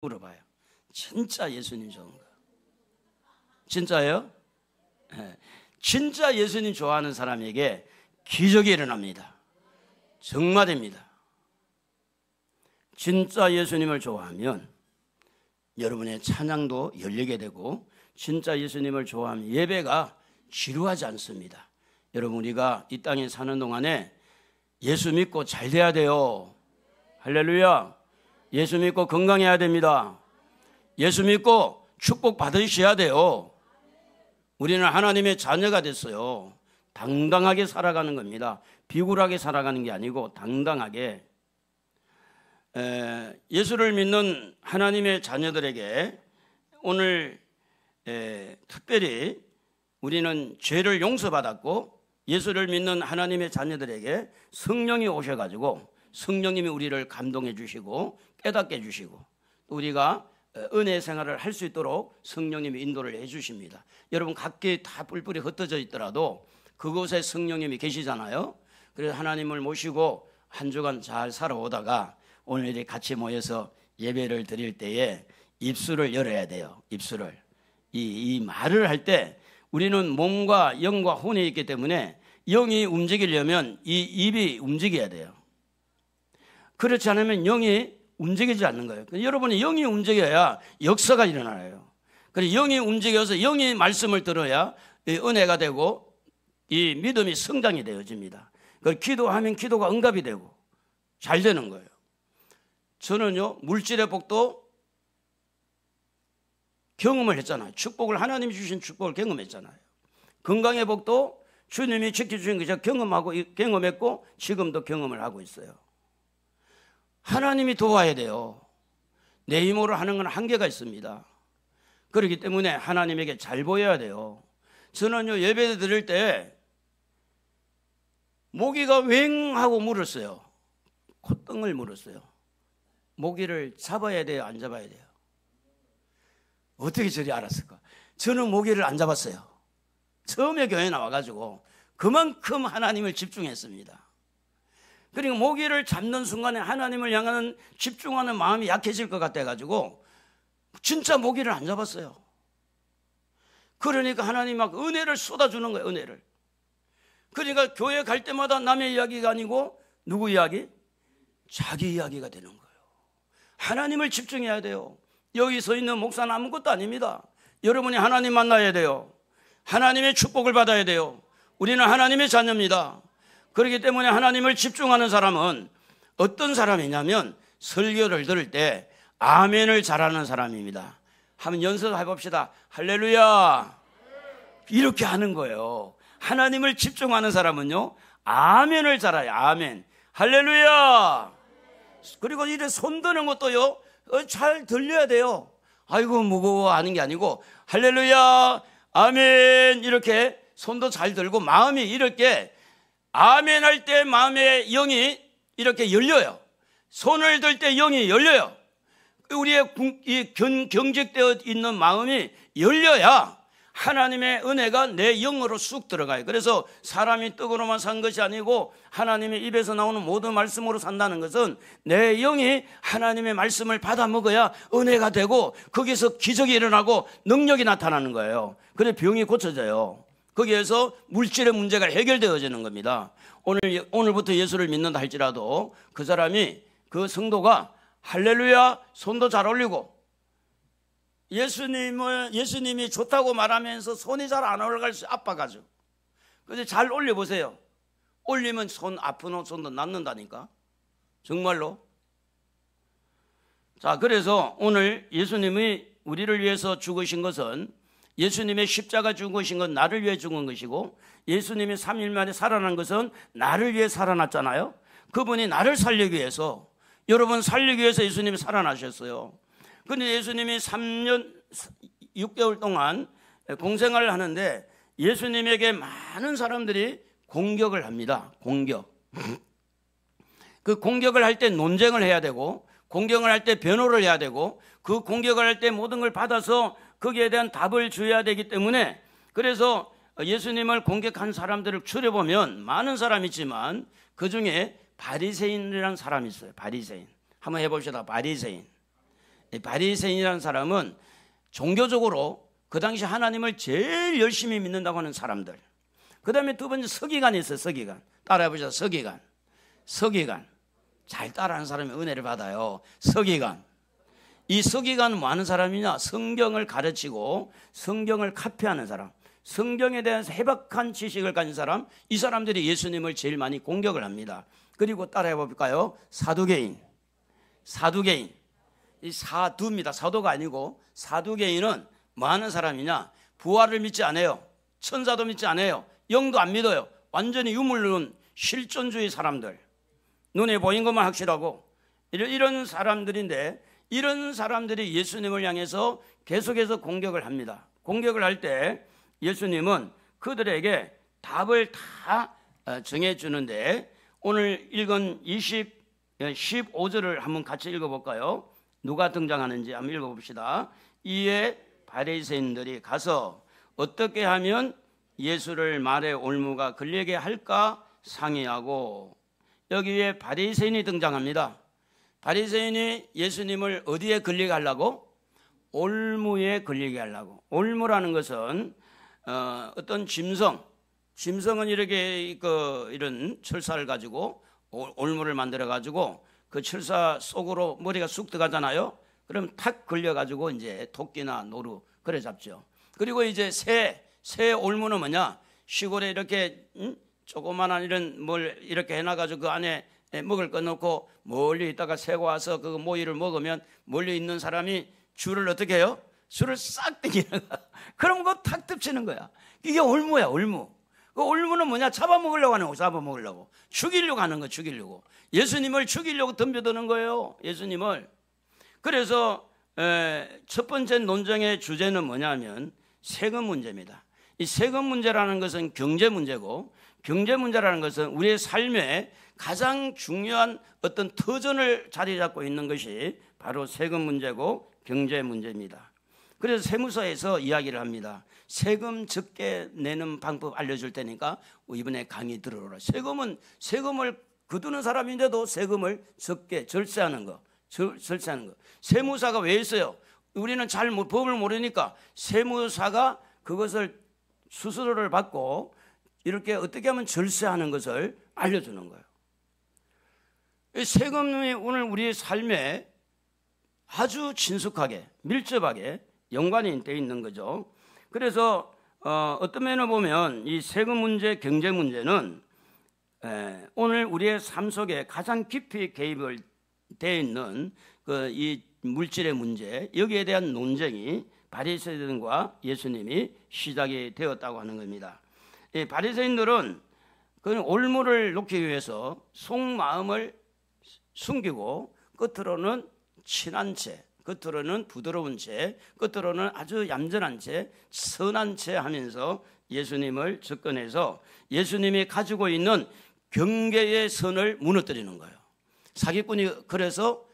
물어봐요. 진짜 예수님 좋은가? 진짜예요? 네. 진짜 예수님 좋아하는 사람에게 기적이 일어납니다. 정말입니다. 진짜 예수님을 좋아하면 여러분의 찬양도 열리게 되고, 진짜 예수님을 좋아하면 예배가 지루하지 않습니다. 여러분, 우리가 이 땅에 사는 동안에 예수 믿고 잘 돼야 돼요. 할렐루야. 예수 믿고 건강해야 됩니다. 예수 믿고 축복 받으셔야 돼요. 우리는 하나님의 자녀가 됐어요. 당당하게 살아가는 겁니다. 비굴하게 살아가는 게 아니고 당당하게. 예수를 믿는 하나님의 자녀들에게 오늘 특별히 우리는 죄를 용서받았고, 예수를 믿는 하나님의 자녀들에게 성령이 오셔가지고 성령님이 우리를 감동해 주시고 깨닫게 해주시고, 우리가 은혜 생활을 할 수 있도록 성령님이 인도를 해 주십니다. 여러분, 각기 다 뿔뿔이 흩어져 있더라도 그곳에 성령님이 계시잖아요. 그래서 하나님을 모시고 한 주간 잘 살아오다가 오늘 같이 모여서 예배를 드릴 때에 입술을 열어야 돼요. 입술을. 이 말을 할 때 우리는 몸과 영과 혼이 있기 때문에 영이 움직이려면 이 입이 움직여야 돼요. 그렇지 않으면 영이 움직이지 않는 거예요. 여러분이 영이 움직여야 역사가 일어나요. 그래서 영이 움직여서 영이 말씀을 들어야 은혜가 되고 이 믿음이 성장이 되어집니다. 기도하면 기도가 응답이 되고 잘 되는 거예요. 저는요, 물질의 복도 경험을 했잖아요. 축복을, 하나님이 주신 축복을 경험했잖아요. 건강의 복도 주님이 지켜주신 거 제가 경험했고 지금도 경험을 하고 있어요. 하나님이 도와야 돼요. 내 힘으로 하는 건 한계가 있습니다. 그렇기 때문에 하나님에게 잘 보여야 돼요. 저는요, 예배 드릴 때 모기가 웽 하고 물었어요. 콧등을 물었어요. 모기를 잡아야 돼요, 안 잡아야 돼요? 어떻게 저리 알았을까? 저는 모기를 안 잡았어요. 처음에 교회에 나와가지고 그만큼 하나님을 집중했습니다. 그리고 모기를 잡는 순간에 하나님을 향하는 집중하는 마음이 약해질 것 같아가지고 진짜 모기를 안 잡았어요. 그러니까 하나님 막 은혜를 쏟아주는 거예요. 은혜를. 그러니까 교회 갈 때마다 남의 이야기가 아니고 누구 이야기? 자기 이야기가 되는 거예요. 하나님을 집중해야 돼요. 여기 서 있는 목사는 아무것도 아닙니다. 여러분이 하나님 만나야 돼요. 하나님의 축복을 받아야 돼요. 우리는 하나님의 자녀입니다. 그렇기 때문에 하나님을 집중하는 사람은 어떤 사람이냐면 설교를 들을 때 아멘을 잘하는 사람입니다. 한번 연습해 봅시다. 할렐루야. 이렇게 하는 거예요. 하나님을 집중하는 사람은요, 아멘을 잘해요. 아멘. 할렐루야. 그리고 이래 손 드는 것도요, 잘 들려야 돼요. 아이고 무거워 하는 게 아니고 할렐루야, 아멘 이렇게 손도 잘 들고 마음이 이렇게 아멘 할 때 마음의 영이 이렇게 열려요. 손을 들 때 영이 열려요. 우리의 경직되어 있는 마음이 열려야 하나님의 은혜가 내 영으로 쑥 들어가요. 그래서 사람이 떡으로만 산 것이 아니고 하나님의 입에서 나오는 모든 말씀으로 산다는 것은 내 영이 하나님의 말씀을 받아 먹어야 은혜가 되고 거기서 기적이 일어나고 능력이 나타나는 거예요. 그래서 병이 고쳐져요. 거기에서 물질의 문제가 해결되어지는 겁니다. 오늘부터 예수를 믿는다 할지라도 그 사람이, 그 성도가 할렐루야 손도 잘 올리고 예수님이 좋다고 말하면서 손이 잘 안 올라갈 수 아파가지고. 그래서 잘 올려보세요. 올리면 손 아픈 손도 낫는다니까. 정말로. 자, 그래서 오늘 예수님이 우리를 위해서 죽으신 것은, 예수님의 십자가 죽으신 건 나를 위해 죽은 것이고, 예수님이 3일 만에 살아난 것은 나를 위해 살아났잖아요. 그분이 나를 살리기 위해서, 여러분 살리기 위해서 예수님이 살아나셨어요. 그런데 예수님이 3년 6개월 동안 공생활을 하는데 예수님에게 많은 사람들이 공격을 합니다. 공격. 그 공격을 할 때 논쟁을 해야 되고, 공격을 할 때 변호를 해야 되고, 그 공격을 할 때 모든 걸 받아서 거기에 대한 답을 줘야 되기 때문에, 그래서 예수님을 공격한 사람들을 추려보면 많은 사람이 있지만 그 중에 바리새인이라는 사람이 있어요. 바리새인. 한번 해봅시다. 바리새인. 바리새인이라는 사람은 종교적으로 그 당시 하나님을 제일 열심히 믿는다고 하는 사람들. 그 다음에 두 번째 서기관이 있어요. 서기관. 따라해보자. 서기관. 서기관. 잘 따라하는 사람이 은혜를 받아요. 서기관. 이 서기관은 뭐 하는 사람이냐? 성경을 가르치고 성경을 카피하는 사람, 성경에 대해서 해박한 지식을 가진 사람, 이 사람들이 예수님을 제일 많이 공격을 합니다. 그리고 따라해 볼까요? 사두개인. 사두개인. 이 사두입니다. 사도가 아니고 사두개인은 뭐 하는 사람이냐? 부활을 믿지 않아요. 천사도 믿지 않아요. 영도 안 믿어요. 완전히 유물론 실존주의 사람들. 눈에 보인 것만 확실하고 이런 사람들인데, 이런 사람들이 예수님을 향해서 계속해서 공격을 합니다. 공격을 할 때 예수님은 그들에게 답을 다 정해주는데, 오늘 읽은 15절을 한번 같이 읽어볼까요? 누가 등장하는지 한번 읽어봅시다. 이에 바리새인들이 가서 어떻게 하면 예수를 말의 올무가 걸리게 할까 상의하고, 여기에 바리새인이 등장합니다. 바리새인이 예수님을 어디에 걸리게 하려고? 올무에 걸리게 하려고. 올무라는 것은 어떤 짐승은 이렇게 이런 철사를 가지고 올무를 만들어 가지고 그 철사 속으로 머리가 쑥 들어가잖아요. 그럼 탁 걸려 가지고 이제 토끼나 노루 그래 잡죠. 그리고 이제 새 올무는 뭐냐? 시골에 이렇게 조그만한 이런 뭘 이렇게 해놔 가지고 그 안에 먹을 거 넣고 멀리 있다가 새가 와서 그 모이를 먹으면 멀리 있는 사람이 줄을 어떻게 해요? 줄을 싹 당기는 거야. 그럼 그거 탁 덮치는 거야. 이게 올무야, 올무. 그 올무는 뭐냐? 잡아먹으려고 하는 거, 잡아먹으려고. 죽이려고 하는 거, 죽이려고. 예수님을 죽이려고 덤벼드는 거예요, 예수님을. 그래서 첫 번째 논쟁의 주제는 뭐냐면 세금 문제입니다. 이 세금 문제라는 것은 경제 문제고, 경제 문제라는 것은 우리의 삶에 가장 중요한 어떤 터전을 자리 잡고 있는 것이 바로 세금 문제고 경제 문제입니다. 그래서 세무서에서 이야기를 합니다. 세금 적게 내는 방법 알려줄 테니까 이번에 강의 들어오라. 세금을 거두는 사람인데도 세금을 적게 절세하는 거. 세무사가 왜 있어요? 우리는 잘 법을 모르니까 세무사가 그것을 수수료를 받고 이렇게 어떻게 하면 절세하는 것을 알려주는 거예요. 세금이 오늘 우리의 삶에 아주 친숙하게 밀접하게 연관이 되어 있는 거죠. 그래서 어떤 면을 보면 이 세금 문제, 경제 문제는 오늘 우리의 삶 속에 가장 깊이 개입을 되어 있는 이 물질의 문제, 여기에 대한 논쟁이 바리새인들과 예수님이 시작이 되었다고 하는 겁니다. 이 바리새인들은 그 올무를 놓기 위해서 속마음을 숨기고 겉으로는 친한 채, 겉으로는 부드러운 채, 겉으로는 아주 얌전한 채, 선한 채 하면서 예수님을 접근해서 예수님이 가지고 있는 경계의 선을 무너뜨리는 거예요. 사기꾼이 그래서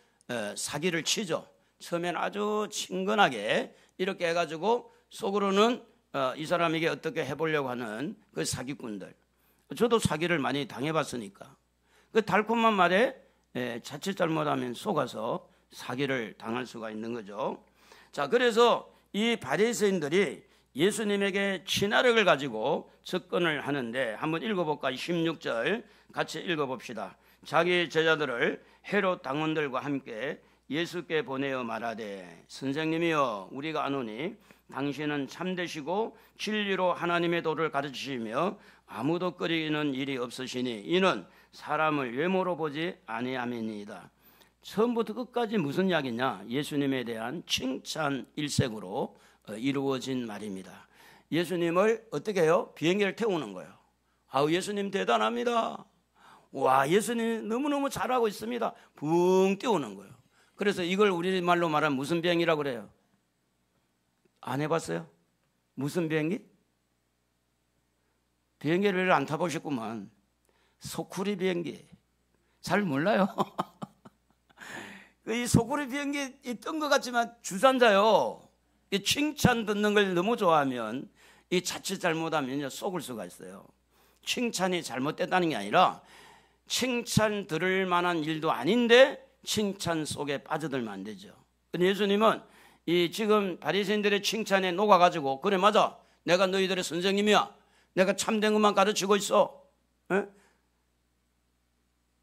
사기를 치죠. 처음엔 아주 친근하게 이렇게 해가지고 속으로는 이 사람에게 어떻게 해보려고 하는 그 사기꾼들. 저도 사기를 많이 당해봤으니까 그 달콤한 말에 자칫 잘못하면 속아서 사기를 당할 수가 있는 거죠. 자, 그래서 이 바리새인들이 예수님에게 친화력을 가지고 접근을 하는데 한번 읽어볼까? 16절 같이 읽어봅시다. 자기 제자들을 헤롯 당원들과 함께 예수께 보내어 말하되 선생님이여 우리가 아노니 당신은 참되시고 진리로 하나님의 도를 가르치시며 아무도 꺼리는 일이 없으시니 이는 사람을 외모로 보지 아니함이니이다. 처음부터 끝까지 무슨 이야기냐? 예수님에 대한 칭찬 일색으로 이루어진 말입니다. 예수님을 어떻게 해요? 비행기를 태우는 거예요. 아우 예수님 대단합니다. 와 예수님 너무너무 잘하고 있습니다. 붕 띄우는 거예요. 그래서 이걸 우리말로 말하면 무슨 비행기라고 그래요? 안 해봤어요? 무슨 비행기? 비행기를 안 타보셨구만. 소쿠리 비행기. 잘 몰라요. 이 소쿠리 비행기 뜬 것 같지만 주산자요. 이 칭찬 듣는 걸 너무 좋아하면 이 자칫 잘못하면 속을 수가 있어요. 칭찬이 잘못됐다는 게 아니라 칭찬 들을 만한 일도 아닌데 칭찬 속에 빠져들면 안 되죠. 근데 예수님은 이 지금 바리새인들의 칭찬에 녹아가지고 그래 맞아 내가 너희들의 선생님이야 내가 참된 것만 가르치고 있어 에?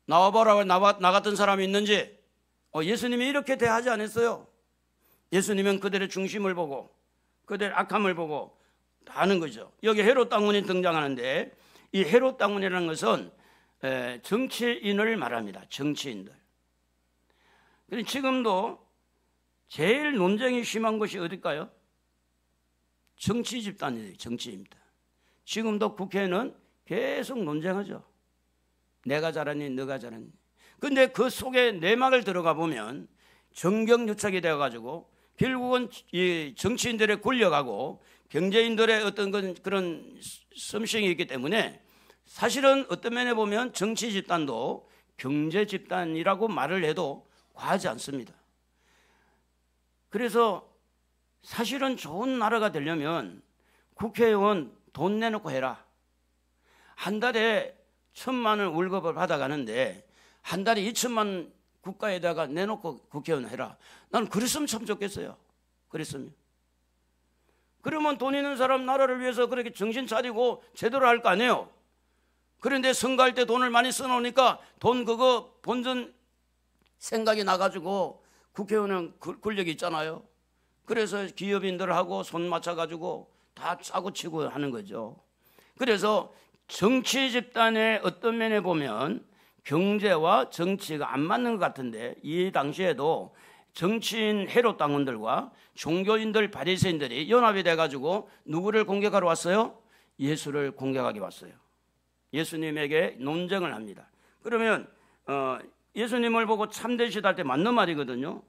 나와봐라 나 같은 사람이 있는지 예수님이 이렇게 대하지 않았어요. 예수님은 그들의 중심을 보고 그들의 악함을 보고 하는 거죠. 여기 헤롯 당군이 등장하는데 이 헤롯 당군이라는 것은 정치인을 말합니다. 정치인들. 그런데 지금도 제일 논쟁이 심한 것이 어딜까요? 정치 집단이에요. 정치입니다. 지금도 국회는 계속 논쟁하죠. 내가 잘하니 너가 잘하니. 근데 그 속에 내막을 들어가 보면 정경유착이 되어가지고 결국은 이 정치인들의 권력하고 경제인들의 어떤 그런 썸씽이 있기 때문에 사실은 어떤 면에 보면 정치 집단도 경제 집단이라고 말을 해도 과하지 않습니다. 그래서 사실은 좋은 나라가 되려면 국회의원 돈 내놓고 해라. 한 달에 1,000만 원 월급을 받아가는데 한 달에 2천만 원 국가에다가 내놓고 국회의원 해라. 나는 그랬으면 참 좋겠어요. 그랬으면. 그러면 돈 있는 사람 나라를 위해서 그렇게 정신 차리고 제대로 할 거 아니에요. 그런데 선거할 때 돈을 많이 써놓으니까 돈 그거 본전 생각이 나가지고 국회의원은 권력이 있잖아요. 그래서 기업인들하고 손 맞춰가지고 다 짜고 치고 하는 거죠. 그래서 정치 집단의 어떤 면에 보면 경제와 정치가 안 맞는 것 같은데 이 당시에도 정치인 헤롯 당원들과 종교인들 바리새인들이 연합이 돼가지고 누구를 공격하러 왔어요? 예수를 공격하기 왔어요. 예수님에게 논쟁을 합니다. 그러면 예수님을 보고 참되시다 할 때 맞는 말이거든요.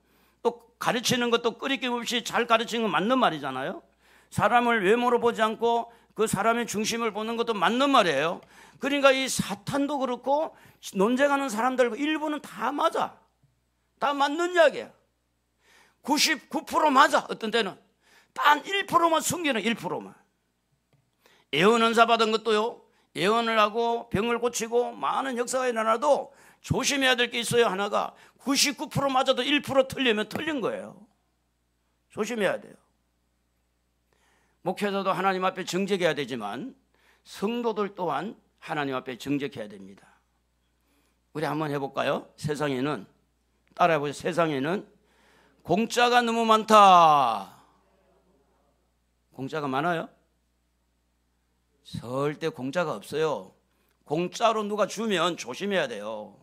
또 가르치는 것도 끄리낌 없이 잘 가르치는 건 맞는 말이잖아요. 사람을 외모로 보지 않고 그 사람의 중심을 보는 것도 맞는 말이에요. 그러니까 이 사탄도 그렇고 논쟁하는 사람들 일부는 다 맞아. 다 맞는 이야기야. 99% 맞아. 어떤 때는 단 1%만 숨기는 1%만. 예언 은사 받은 것도요. 예언을 하고 병을 고치고 많은 역사가 일어나도 조심해야 될 게 있어요. 하나가 99% 맞아도 1% 틀리면 틀린 거예요. 조심해야 돼요. 목회자도 하나님 앞에 정직해야 되지만 성도들 또한 하나님 앞에 정직해야 됩니다. 우리 한번 해볼까요? 세상에는 따라해보세요. 세상에는 공짜가 너무 많다. 공짜가 많아요? 절대 공짜가 없어요. 공짜로 누가 주면 조심해야 돼요.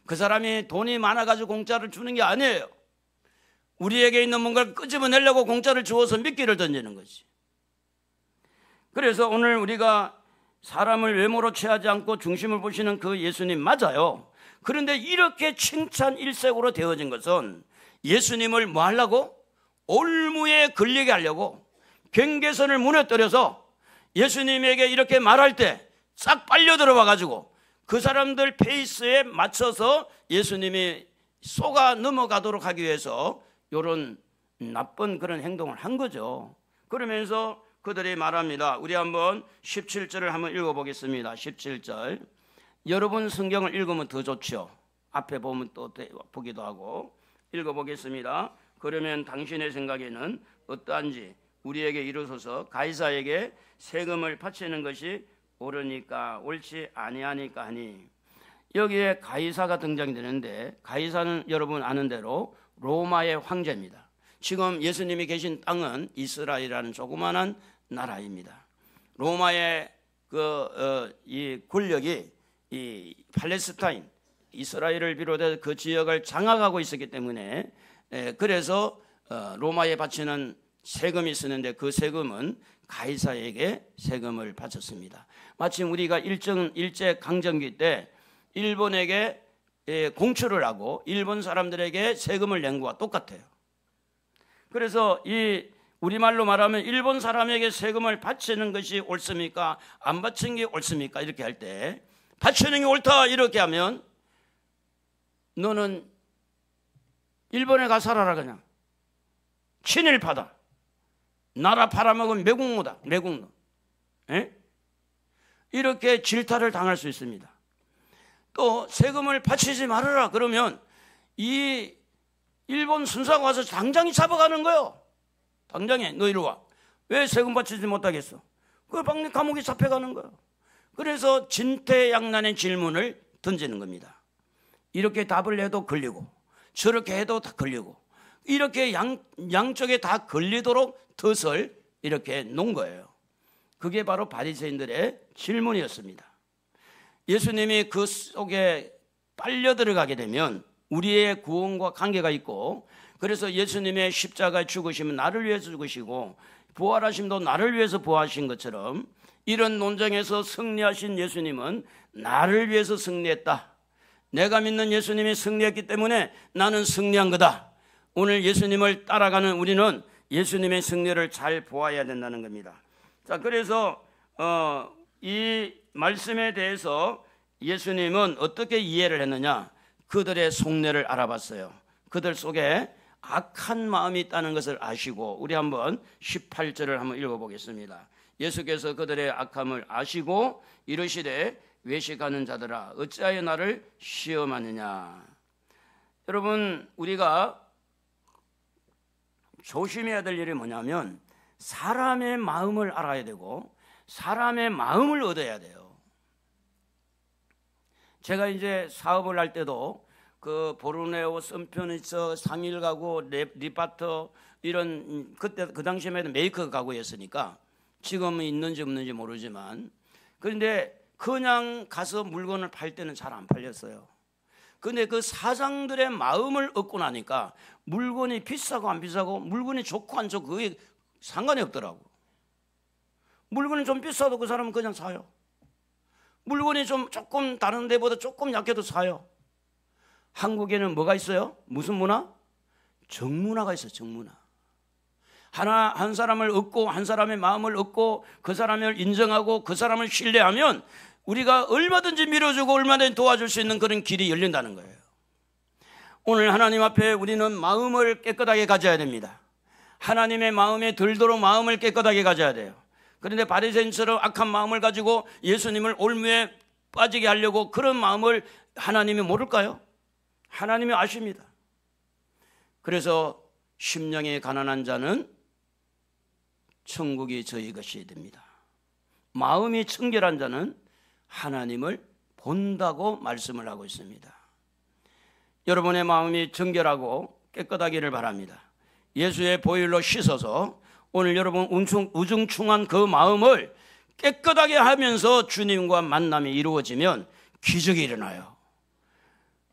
그 사람이 돈이 많아가지고 공짜를 주는 게 아니에요. 우리에게 있는 뭔가를 끄집어내려고 공짜를 주어서 미끼를 던지는 거지. 그래서 오늘 우리가 사람을 외모로 취하지 않고 중심을 보시는 그 예수님 맞아요. 그런데 이렇게 칭찬 일색으로 되어진 것은 예수님을 뭐 하려고? 올무에 걸리게 하려고 경계선을 무너뜨려서 예수님에게 이렇게 말할 때 싹 빨려 들어와 가지고 그 사람들 페이스에 맞춰서 예수님이 속아 넘어가도록 하기 위해서 이런 나쁜 그런 행동을 한 거죠. 그러면서 그들이 말합니다. 우리 한번 17절을 한번 읽어보겠습니다. 17절. 여러분 성경을 읽으면 더 좋죠. 앞에 보면 또 보기도 하고. 읽어보겠습니다. 그러면 당신의 생각에는 어떠한지 우리에게 이루소서. 가이사에게 세금을 바치는 것이 옳으니까 옳지 아니하니까 하니. 여기에 가이사가 등장이 되는데 가이사는 여러분 아는 대로 로마의 황제입니다. 지금 예수님이 계신 땅은 이스라엘이라는 조그마한 나라입니다. 로마의 이 권력이 이 팔레스타인 이스라엘을 비롯해서 그 지역을 장악하고 있었기 때문에 그래서 로마에 바치는 세금이 있었는데 그 세금은 가이사에게 세금을 바쳤습니다. 마침 우리가 일제 강점기 때 일본에게 공출을 하고 일본 사람들에게 세금을 낸 것과 똑같아요. 그래서 이 우리말로 말하면 일본 사람에게 세금을 바치는 것이 옳습니까? 안 바치는 게 옳습니까? 이렇게 할 때 바치는 게 옳다 이렇게 하면 너는 일본에 가 살아라 그냥. 친일파다. 나라 팔아먹은 매국노다. 매국노. 이렇게 질타를 당할 수 있습니다. 또 세금을 바치지 말아라 그러면 이 일본 순사가 와서 당장에 잡아가는 거예요. 당장에 너 이리 와. 왜 세금 바치지 못하겠어? 그 방금 감옥에 잡혀가는 거예요. 그래서 진퇴양난의 질문을 던지는 겁니다. 이렇게 답을 해도 걸리고 저렇게 해도 다 걸리고 이렇게 양쪽에 다 걸리도록 덫을 이렇게 놓은 거예요. 그게 바로 바리새인들의 질문이었습니다. 예수님이 그 속에 빨려 들어가게 되면 우리의 구원과 관계가 있고, 그래서 예수님의 십자가에 죽으시면 나를 위해서 죽으시고 부활하심도 나를 위해서 부활하신 것처럼 이런 논쟁에서 승리하신 예수님은 나를 위해서 승리했다. 내가 믿는 예수님이 승리했기 때문에 나는 승리한 거다. 오늘 예수님을 따라가는 우리는 예수님의 승리를 잘 보아야 된다는 겁니다. 자, 그래서 이 말씀에 대해서 예수님은 어떻게 이해를 했느냐? 그들의 속내를 알아봤어요. 그들 속에 악한 마음이 있다는 것을 아시고, 우리 한번 18절을 한번 읽어보겠습니다. 예수께서 그들의 악함을 아시고 이르시되 외식하는 자들아 어찌하여 나를 시험하느냐. 여러분, 우리가 조심해야 될 일이 뭐냐면 사람의 마음을 알아야 되고 사람의 마음을 얻어야 돼요. 제가 이제 사업을 할 때도 그 보르네오, 선편에서 3일 가구, 리파터 이런 그때 그 당시에는 메이커 가구였으니까 지금은 있는지 없는지 모르지만, 그런데 그냥 가서 물건을 팔 때는 잘 안 팔렸어요. 그런데 그 사장들의 마음을 얻고 나니까 물건이 비싸고 안 비싸고 물건이 좋고 안 좋고 그게 상관이 없더라고. 물건이 좀 비싸도 그 사람은 그냥 사요. 물건이 좀 조금 다른 데보다 조금 약해도 사요. 한국에는 뭐가 있어요? 무슨 문화? 정문화가 있어요. 정문화. 한 사람을 얻고 한 사람의 마음을 얻고 그 사람을 인정하고 그 사람을 신뢰하면 우리가 얼마든지 밀어주고 얼마든지 도와줄 수 있는 그런 길이 열린다는 거예요. 오늘 하나님 앞에 우리는 마음을 깨끗하게 가져야 됩니다. 하나님의 마음에 들도록 마음을 깨끗하게 가져야 돼요. 그런데 바리새인처럼 악한 마음을 가지고 예수님을 올무에 빠지게 하려고 그런 마음을 하나님이 모를까요? 하나님이 아십니다. 그래서 심령이 가난한 자는 천국이 저희 것이 됩니다. 마음이 청결한 자는 하나님을 본다고 말씀을 하고 있습니다. 여러분의 마음이 정결하고 깨끗하기를 바랍니다. 예수의 보혈로 씻어서 오늘 여러분 우중충한 그 마음을 깨끗하게 하면서 주님과 만남이 이루어지면 기적이 일어나요.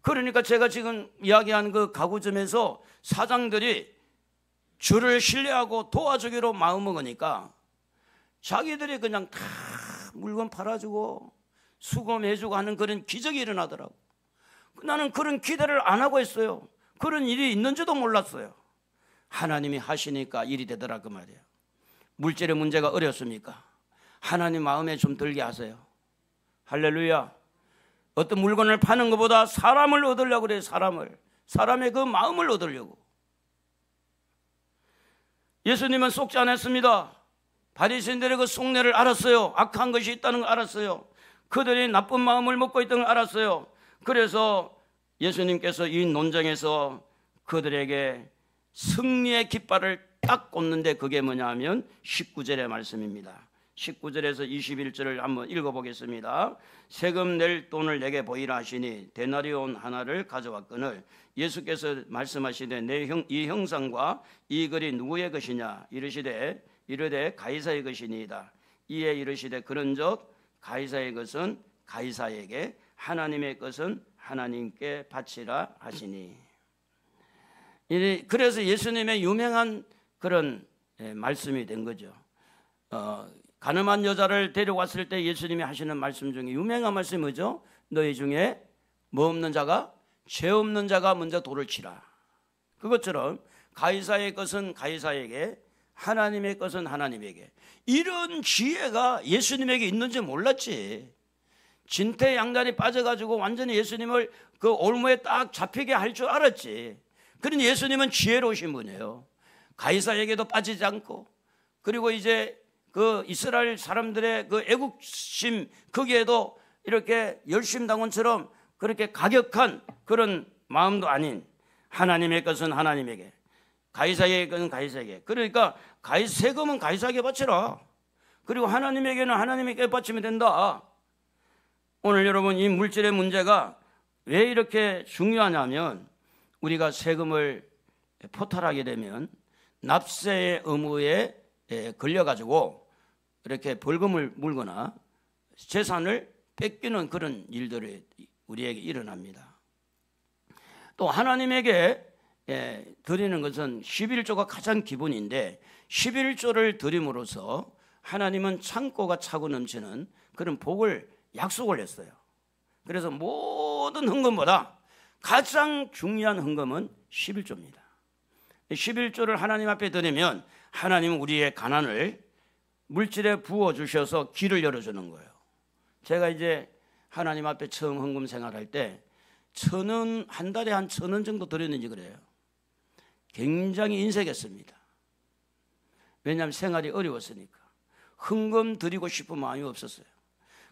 그러니까 제가 지금 이야기한 그 가구점에서 사장들이 주를 신뢰하고 도와주기로 마음먹으니까 자기들이 그냥 다 물건 팔아주고 수금해주고 하는 그런 기적이 일어나더라고. 나는 그런 기대를 안 하고 있어요. 그런 일이 있는지도 몰랐어요. 하나님이 하시니까 일이 되더라 그 말이에요. 물질의 문제가 어렵습니까? 하나님 마음에 좀 들게 하세요. 할렐루야. 어떤 물건을 파는 것보다 사람을 얻으려고 그래요. 사람의 그 마음을 얻으려고. 예수님은 속지 않았습니다. 바리새인들의 그 속내를 알았어요. 악한 것이 있다는 걸 알았어요. 그들이 나쁜 마음을 먹고 있다는 걸 알았어요. 그래서 예수님께서 이 논쟁에서 그들에게 승리의 깃발을 딱 꽂는데 그게 뭐냐 하면 19절의 말씀입니다. 19절에서 21절을 한번 읽어보겠습니다. 세금 낼 돈을 내게 보이라 하시니 데나리온 하나를 가져왔거늘 예수께서 말씀하시되 이 형상과 이 글이 누구의 것이냐 이르되 가이사의 것이니이다. 이에 이르시되 그런즉 가이사의 것은 가이사에게 하나님의 것은 하나님께 바치라 하시니. 그래서 예수님의 유명한 그런 말씀이 된 거죠. 가늠한 여자를 데려왔을 때 예수님이 하시는 말씀 중에 유명한 말씀이 뭐죠? 너희 중에 뭐 없는 자가 죄 없는 자가 먼저 돌을 치라. 그것처럼 가이사의 것은 가이사에게 하나님의 것은 하나님에게. 이런 지혜가 예수님에게 있는지 몰랐지. 진퇴양난이 빠져가지고 완전히 예수님을 그 올무에 딱 잡히게 할 줄 알았지. 그러니 예수님은 지혜로우신 분이에요. 가이사에게도 빠지지 않고, 그리고 이제 그 이스라엘 사람들의 그 애국심 거기에도 이렇게 열심당원처럼 그렇게 가격한 그런 마음도 아닌 하나님의 것은 하나님에게, 가이사의 것은 가이사에게. 그러니까 세금은 가이사에게 바치라. 그리고 하나님에게는 하나님에게 바치면 된다. 오늘 여러분, 이 물질의 문제가 왜 이렇게 중요하냐면, 우리가 세금을 포탈하게 되면 납세의 의무에 걸려가지고 이렇게 벌금을 물거나 재산을 뺏기는 그런 일들이 우리에게 일어납니다. 또 하나님에게 드리는 것은 11조가 가장 기본인데, 11조를 드림으로써 하나님은 창고가 차고 넘치는 그런 복을 약속을 했어요. 그래서 모든 헌금보다 가장 중요한 헌금은 11조입니다. 11조를 하나님 앞에 드리면 하나님은 우리의 가난을 물질에 부어주셔서 길을 열어주는 거예요. 제가 이제 하나님 앞에 처음 헌금 생활할 때 한 달에 한 1,000원 정도 드렸는지 그래요. 굉장히 인색했습니다. 왜냐하면 생활이 어려웠으니까. 헌금 드리고 싶은 마음이 없었어요.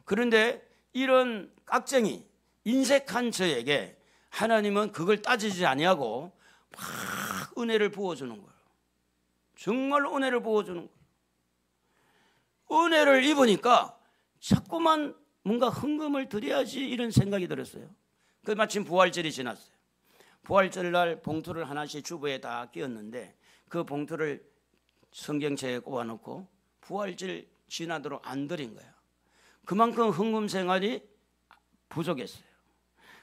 그런데 이런 깍쟁이, 인색한 저에게 하나님은 그걸 따지지 아니하고 막 은혜를 부어주는 거예요. 정말 은혜를 부어주는 거예요. 은혜를 입으니까 자꾸만 뭔가 헌금을 드려야지 이런 생각이 들었어요. 그 마침 부활절이 지났어요. 부활절 날 봉투를 하나씩 주부에 다 끼웠는데 그 봉투를 성경책에 꼽아놓고 부활절 지나도록 안 드린 거예요. 그만큼 헌금 생활이 부족했어요.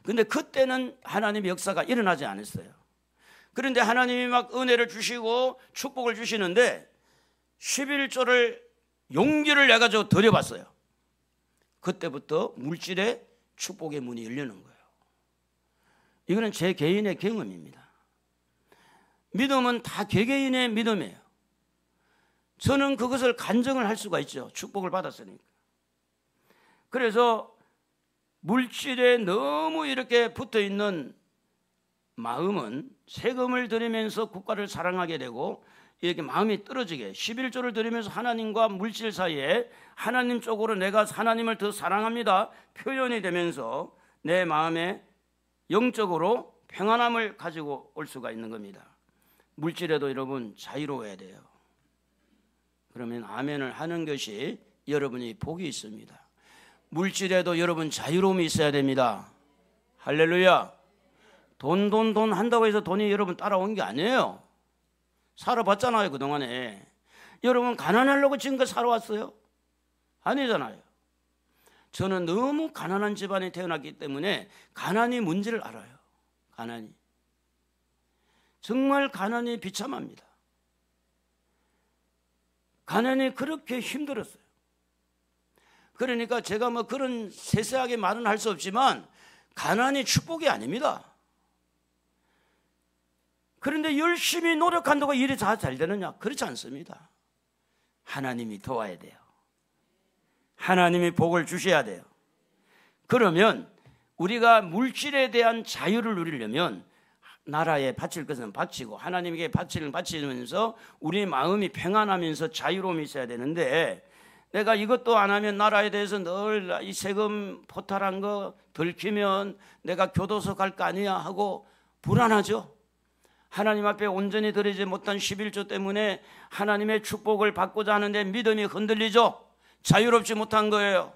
근데 그때는 하나님의 역사가 일어나지 않았어요. 그런데 하나님이 막 은혜를 주시고 축복을 주시는데 11조를 용기를 내가지고 드려봤어요. 그때부터 물질의 축복의 문이 열리는 거예요. 이거는 제 개인의 경험입니다. 믿음은 다 개개인의 믿음이에요. 저는 그것을 간증을 할 수가 있죠. 축복을 받았으니까. 그래서 물질에 너무 이렇게 붙어있는 마음은 세금을 드리면서 국가를 사랑하게 되고 이렇게 마음이 떨어지게 11조를 드리면서 하나님과 물질 사이에 하나님 쪽으로 내가 하나님을 더 사랑합니다 표현이 되면서 내 마음에 영적으로 평안함을 가지고 올 수가 있는 겁니다. 물질에도 여러분 자유로워야 돼요. 그러면 아멘을 하는 것이 여러분이 복이 있습니다. 물질에도 여러분 자유로움이 있어야 됩니다. 할렐루야. 돈 한다고 해서 돈이 여러분 따라온 게 아니에요. 살아봤잖아요. 그동안에 여러분 가난하려고 지금까지 살아왔어요? 아니잖아요. 저는 너무 가난한 집안에 태어났기 때문에 가난이 뭔지를 알아요. 가난이 정말 가난이 비참합니다. 가난이 그렇게 힘들었어요. 그러니까 제가 뭐 그런 세세하게 말은 할 수 없지만 가난이 축복이 아닙니다. 그런데 열심히 노력한다고 일이 다 잘 되느냐? 그렇지 않습니다. 하나님이 도와야 돼요. 하나님이 복을 주셔야 돼요. 그러면 우리가 물질에 대한 자유를 누리려면 나라에 바칠 것은 바치고 하나님에게 바치면서 우리 마음이 평안하면서 자유로움이 있어야 되는데, 내가 이것도 안 하면 나라에 대해서 늘 이 세금 포탈한 거 들키면 내가 교도소 갈 거 아니야 하고 불안하죠. 하나님 앞에 온전히 드리지 못한 11조 때문에 하나님의 축복을 받고자 하는데 믿음이 흔들리죠. 자유롭지 못한 거예요.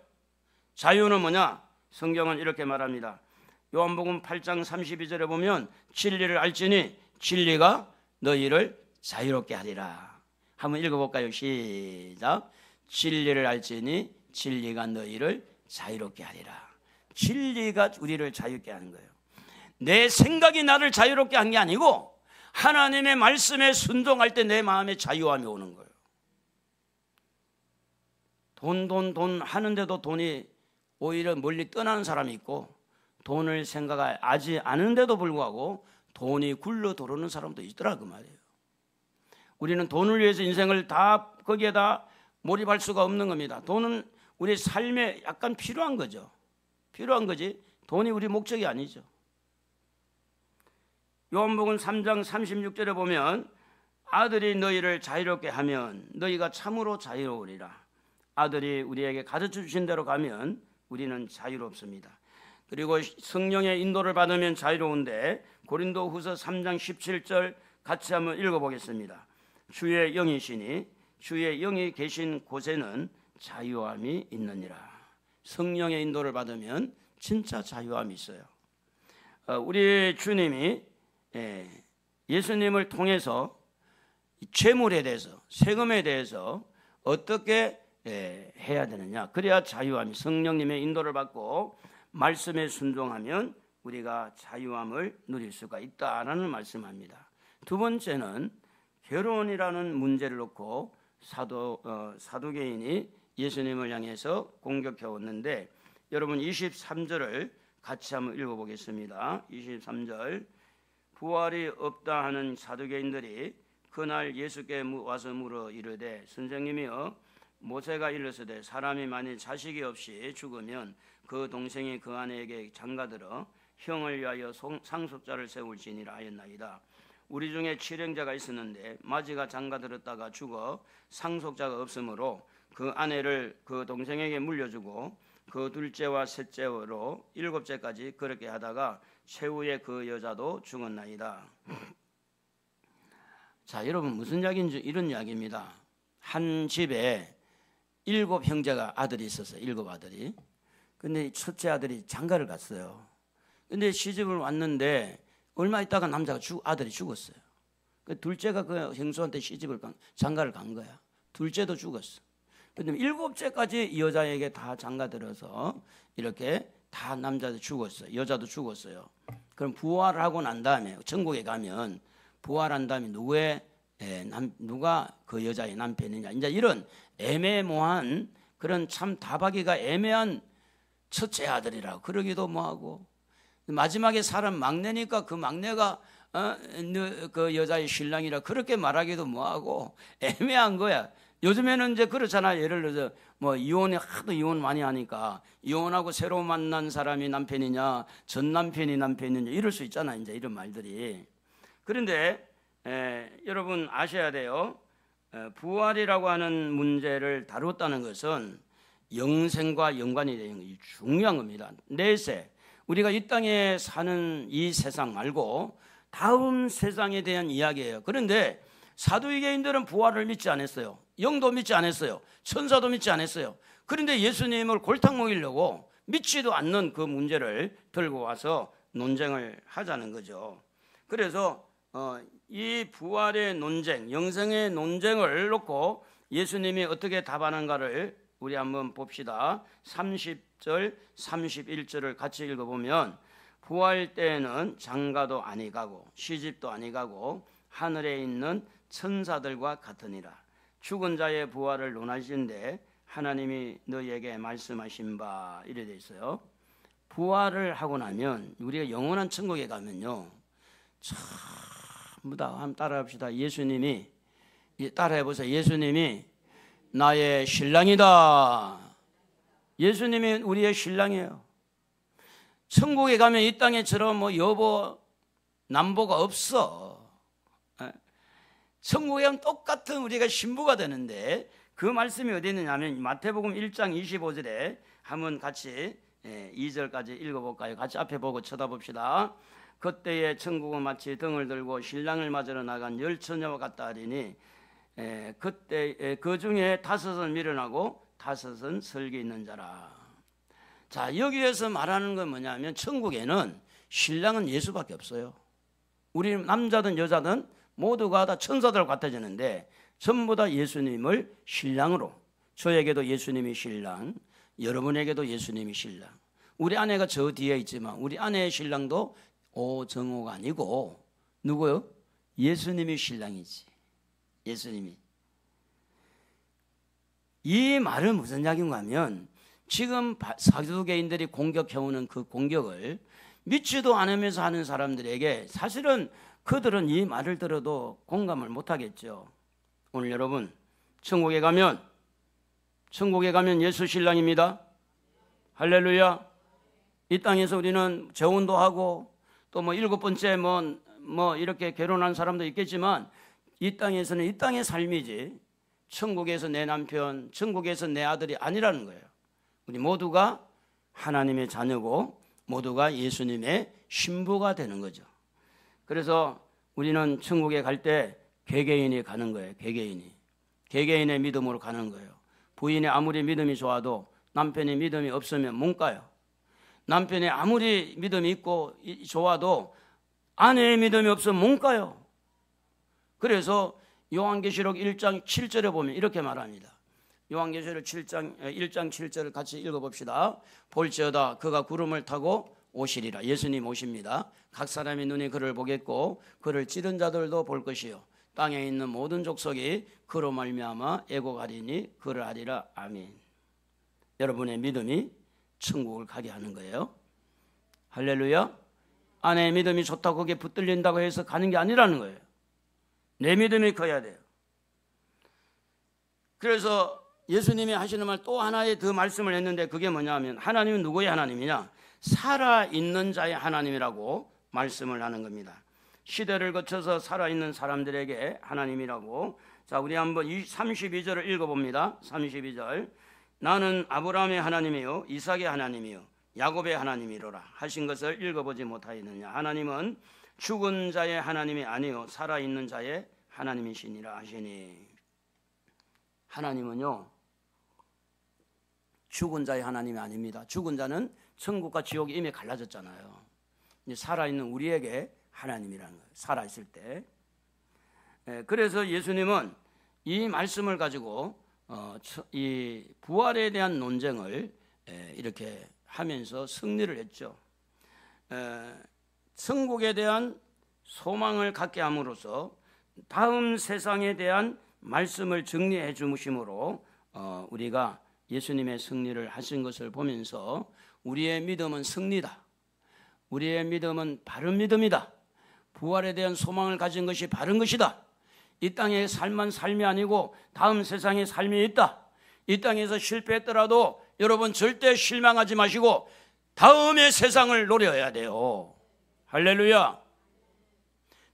자유는 뭐냐? 성경은 이렇게 말합니다. 요한복음 8장 32절에 보면 진리를 알지니 진리가 너희를 자유롭게 하리라. 한번 읽어볼까요? 시작. 진리를 알지니 진리가 너희를 자유롭게 하리라. 진리가 우리를 자유롭게 하는 거예요. 내 생각이 나를 자유롭게 한 게 아니고 하나님의 말씀에 순종할 때 내 마음에 자유함이 오는 거예요. 돈 하는데도 돈이 오히려 멀리 떠나는 사람이 있고, 돈을 생각하지 않은데도 불구하고 돈이 굴러 들어오는 사람도 있더라고 말이에요. 우리는 돈을 위해서 인생을 다 거기에다 몰입할 수가 없는 겁니다. 돈은 우리 삶에 약간 필요한 거죠. 필요한 거지 돈이 우리 목적이 아니죠. 요한복음 3장 36절에 보면 아들이 너희를 자유롭게 하면 너희가 참으로 자유로우리라. 아들이 우리에게 가르쳐 주신 대로 가면 우리는 자유롭습니다. 그리고 성령의 인도를 받으면 자유로운데 고린도후서 3장 17절 같이 한번 읽어보겠습니다. 주의 영이시니 주의 영이 계신 곳에는 자유함이 있느니라. 성령의 인도를 받으면 진짜 자유함이 있어요. 우리 주님이 예수님을 통해서 죄물에 대해서, 세금에 대해서 어떻게 해야 되느냐, 그래야 자유함이, 성령님의 인도를 받고 말씀에 순종하면 우리가 자유함을 누릴 수가 있다라는 말씀합니다. 두 번째는 결혼이라는 문제를 놓고 사두개인이 예수님을 향해서 공격해 왔는데, 여러분 23절을 같이 한번 읽어보겠습니다. 23절. 부활이 없다 하는 사두개인들이 그날 예수께 와서 물어 이르되, 선생님이여, 모세가 일렀으되 사람이 만일 자식이 없이 죽으면 그 동생이 그 아내에게 장가들어 형을 위하여 상속자를 세울지니라 하였나이다. 우리 중에 칠형제가 있었는데 마지가 장가들었다가 죽어 상속자가 없으므로 그 아내를 그 동생에게 물려주고 그 둘째와 셋째로 7째까지 그렇게 하다가 최후에 그 여자도 죽었나이다. 자, 여러분 무슨 이야기인지 이런 이야기입니다. 한 집에 7형제가 아들이 있었어요. 7아들이. 근데 첫째 아들이 장가를 갔어요. 근데 시집을 왔는데 얼마 있다가 아들이 죽었어요. 그 둘째가 그 형수한테 장가를 간 거야. 둘째도 죽었어. 근데 7째까지 이 여자에게 다 장가들어서 이렇게 다 남자도 죽었어요. 여자도 죽었어요. 그럼 부활을 하고 난 다음에 천국에 가면 부활한 다음에 누가 그 여자의 남편이냐, 이제 이런 애매모호한, 그런 참 답하기가 애매한 첫째 아들이라고 그러기도 뭐하고, 마지막에 사람 막내니까 그 막내가 그 여자의 신랑이라 그렇게 말하기도 뭐하고 애매한 거야. 요즘에는 이제 그렇잖아. 예를 들어서 뭐 하도 이혼 많이 하니까 이혼하고 새로 만난 사람이 남편이냐, 전 남편이 남편이냐 이럴 수 있잖아. 이제 이런 말들이. 그런데 여러분 아셔야 돼요. 부활이라고 하는 문제를 다뤘다는 것은 영생과 연관이 되는 것이 중요한 겁니다. 내세 우리가 이 땅에 사는 이 세상 말고 다음 세상에 대한 이야기예요. 그런데 사두개인들은 부활을 믿지 않았어요. 영도 믿지 않았어요. 천사도 믿지 않았어요. 그런데 예수님을 골탕 먹이려고 믿지도 않는 그 문제를 들고 와서 논쟁을 하자는 거죠. 그래서 이 부활의 논쟁, 영생의 논쟁을 놓고 예수님이 어떻게 답하는가를 우리 한번 봅시다. 30절, 31절을 같이 읽어보면, 부활 때에는 장가도 아니 가고 시집도 아니 가고 하늘에 있는 천사들과 같으니라. 죽은 자의 부활을 논하시는데 하나님이 너희에게 말씀하신 바 이래 돼 있어요. 부활을 하고 나면 우리가 영원한 천국에 가면요, 전부 다 한번 따라합시다. 예수님이, 따라해보세요. 예수님이 나의 신랑이다. 예수님이 우리의 신랑이에요. 천국에 가면 이 땅에처럼 뭐 여보 남보가 없어. 천국에 가면 똑같은 우리가 신부가 되는데, 그 말씀이 어디 있느냐면 마태복음 1장 25절에 한번 같이 2절까지 읽어볼까요? 같이 앞에 보고 쳐다봅시다. 그때에 천국은 마치 등을 들고 신랑을 맞으러 나간 10처녀와 같다 하리니, 그때 그 중에 5은 미련하고 5은 설기 있는 자라. 자, 여기에서 말하는 건 뭐냐면 천국에는 신랑은 예수밖에 없어요. 우리 남자든 여자든 모두가 다 천사들 같아지는데 전부 다 예수님을 신랑으로, 저에게도 예수님이 신랑, 여러분에게도 예수님이 신랑. 우리 아내가 저 뒤에 있지만 우리 아내의 신랑도 오정호가 아니고 누구요? 예수님이 신랑이지. 예수님이. 이 말은 무슨 이야기인가 하면, 지금 사두개인들이 공격해오는 그 공격을 믿지도 않으면서 하는 사람들에게 사실은 그들은 이 말을 들어도 공감을 못하겠죠. 오늘 여러분, 천국에 가면 예수 신랑입니다. 할렐루야. 이 땅에서 우리는 재혼도 하고 또 뭐 7번째 뭐 이렇게 결혼한 사람도 있겠지만, 이 땅에서는 이 땅의 삶이지 천국에서 내 남편, 천국에서 내 아들이 아니라는 거예요. 우리 모두가 하나님의 자녀고 모두가 예수님의 신부가 되는 거죠. 그래서 우리는 천국에 갈 때 개개인이 가는 거예요. 개개인의 믿음으로 가는 거예요. 부인이 아무리 믿음이 좋아도 남편이 믿음이 없으면 못 가요. 남편이 아무리 믿음이 있고 좋아도 아내의 믿음이 없으면 못 가요. 그래서 요한계시록 1장 7절에 보면 이렇게 말합니다. 요한계시록 1장 7절을 같이 읽어봅시다. 볼지어다 그가 구름을 타고 오시리라. 예수님 오십니다. 각 사람이 눈이 그를 보겠고 그를 찌른 자들도 볼 것이요 땅에 있는 모든 족속이 그로 말미암아 애곡하리니 그를 하리라. 아멘. 여러분의 믿음이 천국을 가게 하는 거예요. 할렐루야. 아내의 믿음이 좋다고 거기에 붙들린다고 해서 가는 게 아니라는 거예요. 내 믿음이 커야 돼요. 그래서 예수님이 하시는 말 또 하나의 더 말씀을 했는데 그게 뭐냐면 하나님은 누구의 하나님이냐? 살아있는 자의 하나님이라고 말씀을 하는 겁니다. 시대를 거쳐서 살아있는 사람들에게 하나님이라고. 자, 우리 한번 32절을 읽어봅니다. 32절. 나는 아브라함의 하나님이요 이삭의 하나님이요 야곱의 하나님이로라 하신 것을 읽어보지 못하였느냐. 하나님은 죽은 자의 하나님이 아니요 살아있는 자의 하나님이시니라 하시니. 하나님은요 죽은 자의 하나님이 아닙니다. 죽은 자는 천국과 지옥이 이미 갈라졌잖아요. 이제 살아있는 우리에게 하나님이라는 거예요. 살아있을 때. 그래서 예수님은 이 말씀을 가지고 이 부활에 대한 논쟁을 이렇게 하면서 승리를 했죠. 천국에 대한 소망을 갖게 함으로써 다음 세상에 대한 말씀을 정리해 주심으로 우리가 예수님의 승리를 하신 것을 보면서 우리의 믿음은 승리다. 우리의 믿음은 바른 믿음이다. 부활에 대한 소망을 가진 것이 바른 것이다. 이 땅의 삶만 삶이 아니고 다음 세상의 삶이 있다. 이 땅에서 실패했더라도 여러분 절대 실망하지 마시고 다음의 세상을 노려야 돼요. 할렐루야.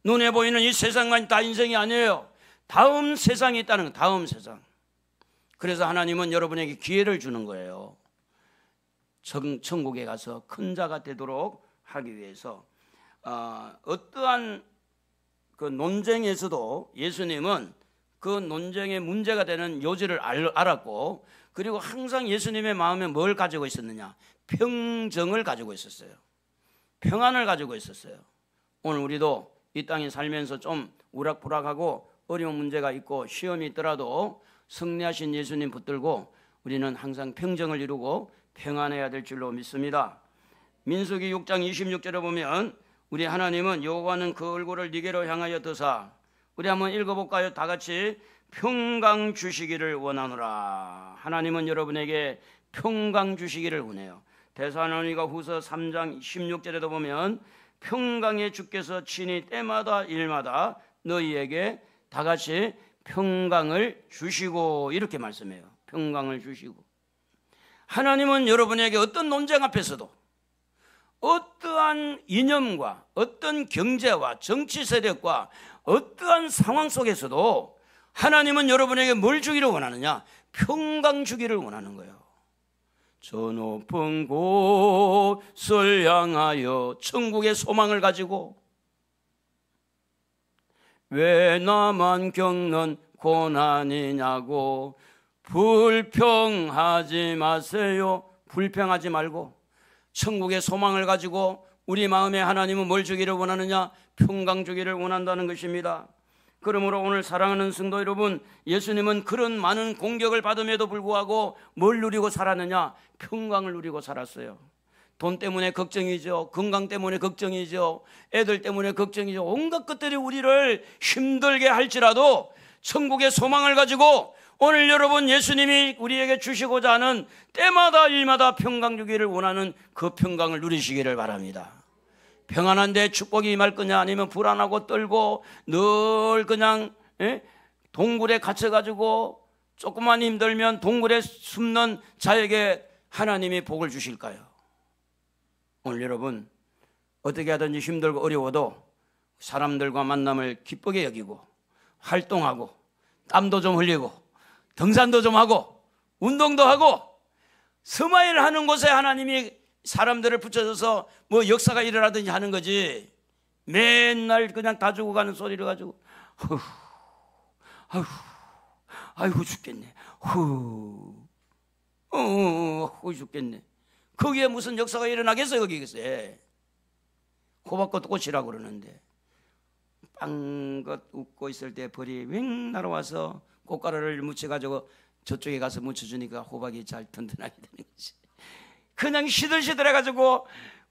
눈에 보이는 이 세상만 다 인생이 아니에요. 다음 세상이 있다는 거예요. 다음 세상. 그래서 하나님은 여러분에게 기회를 주는 거예요. 천국에 가서 큰 자가 되도록 하기 위해서 어떠한 그 논쟁에서도 예수님은 그 논쟁의 문제가 되는 요지를 알았고 그리고 항상 예수님의 마음에 뭘 가지고 있었느냐? 평정을 가지고 있었어요. 평안을 가지고 있었어요. 오늘 우리도 이 땅에 살면서 좀 우락부락하고 어려운 문제가 있고 시험이 있더라도 승리하신 예수님 붙들고 우리는 항상 평정을 이루고 평안해야 될 줄로 믿습니다. 민수기 6장 26절에 보면 우리 하나님은 여호와는 그 얼굴을 네게로 향하여 드사 우리 한번 읽어볼까요? 다 같이 평강 주시기를 원하노라. 하나님은 여러분에게 평강 주시기를 원해요. 데살로니가 후서 3장 16절에도 보면 평강의 주께서 친히 때마다 일마다 너희에게 다 같이 평강을 주시고 이렇게 말씀해요. 평강을 주시고. 하나님은 여러분에게 어떤 논쟁 앞에서도 어떠한 이념과 어떤 경제와 정치 세력과 어떠한 상황 속에서도 하나님은 여러분에게 뭘 주기를 원하느냐? 평강 주기를 원하는 거예요. 저 높은 곳을 향하여 천국의 소망을 가지고 왜 나만 겪는 고난이냐고 불평하지 마세요. 불평하지 말고 천국의 소망을 가지고 우리 마음에 하나님은 뭘 주기를 원하느냐? 평강 주기를 원한다는 것입니다. 그러므로 오늘 사랑하는 성도 여러분, 예수님은 그런 많은 공격을 받음에도 불구하고 뭘 누리고 살았느냐? 평강을 누리고 살았어요. 돈 때문에 걱정이죠. 건강 때문에 걱정이죠. 애들 때문에 걱정이죠. 온갖 것들이 우리를 힘들게 할지라도 천국의 소망을 가지고 오늘 여러분 예수님이 우리에게 주시고자 하는 때마다 일마다 평강 주기를 원하는 그 평강을 누리시기를 바랍니다. 평안한데 축복이 임할 거냐? 아니면 불안하고 떨고 늘 그냥 동굴에 갇혀가지고 조금만 힘들면 동굴에 숨는 자에게 하나님이 복을 주실까요? 오늘 여러분 어떻게 하든지 힘들고 어려워도 사람들과 만남을 기쁘게 여기고 활동하고 땀도 좀 흘리고 등산도 좀 하고 운동도 하고 스마일 하는 곳에 하나님이 사람들을 붙여줘서 뭐 역사가 일어나든지 하는 거지. 맨날 그냥 다 죽어가는 소리를 가지고 아이고 죽겠네. 죽겠네. 거기에 무슨 역사가 일어나겠어요? 거기에 호박꽃 꽃이라고 그러는데 빵긋 웃고 있을 때 벌이 윙 날아와서 꽃가루를 묻혀가지고 저쪽에 가서 묻혀주니까 호박이 잘 튼튼하게 되는 거지. 그냥 시들시들해가지고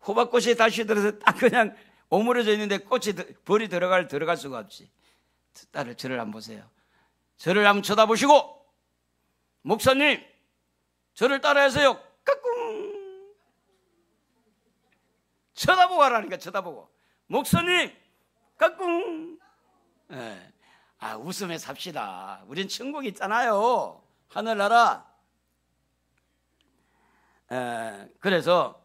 호박꽃이 다 시들어서 딱 그냥 오므려져 있는데 벌이 들어갈 수가 없지. 딸을 저를 한번 보세요. 저를 한번 쳐다보시고, 목사님 저를 따라하세요. 까꿍. 쳐다보고 하라니까. 쳐다보고. 목사님 까꿍. 웃음에 삽시다. 우린 천국이 있잖아요. 하늘나라. 그래서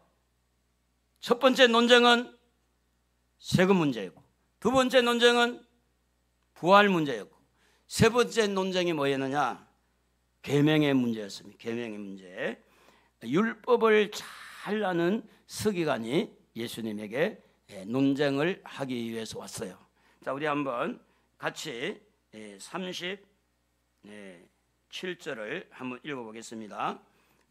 첫 번째 논쟁은 세금 문제였고, 두 번째 논쟁은 부활 문제였고, 세 번째 논쟁이 뭐였느냐? 계명의 문제였습니다. 계명의 문제. 율법을 잘 아는 서기관이 예수님에게 논쟁을 하기 위해서 왔어요. 자, 우리 한번 같이 37절을 한번 읽어보겠습니다.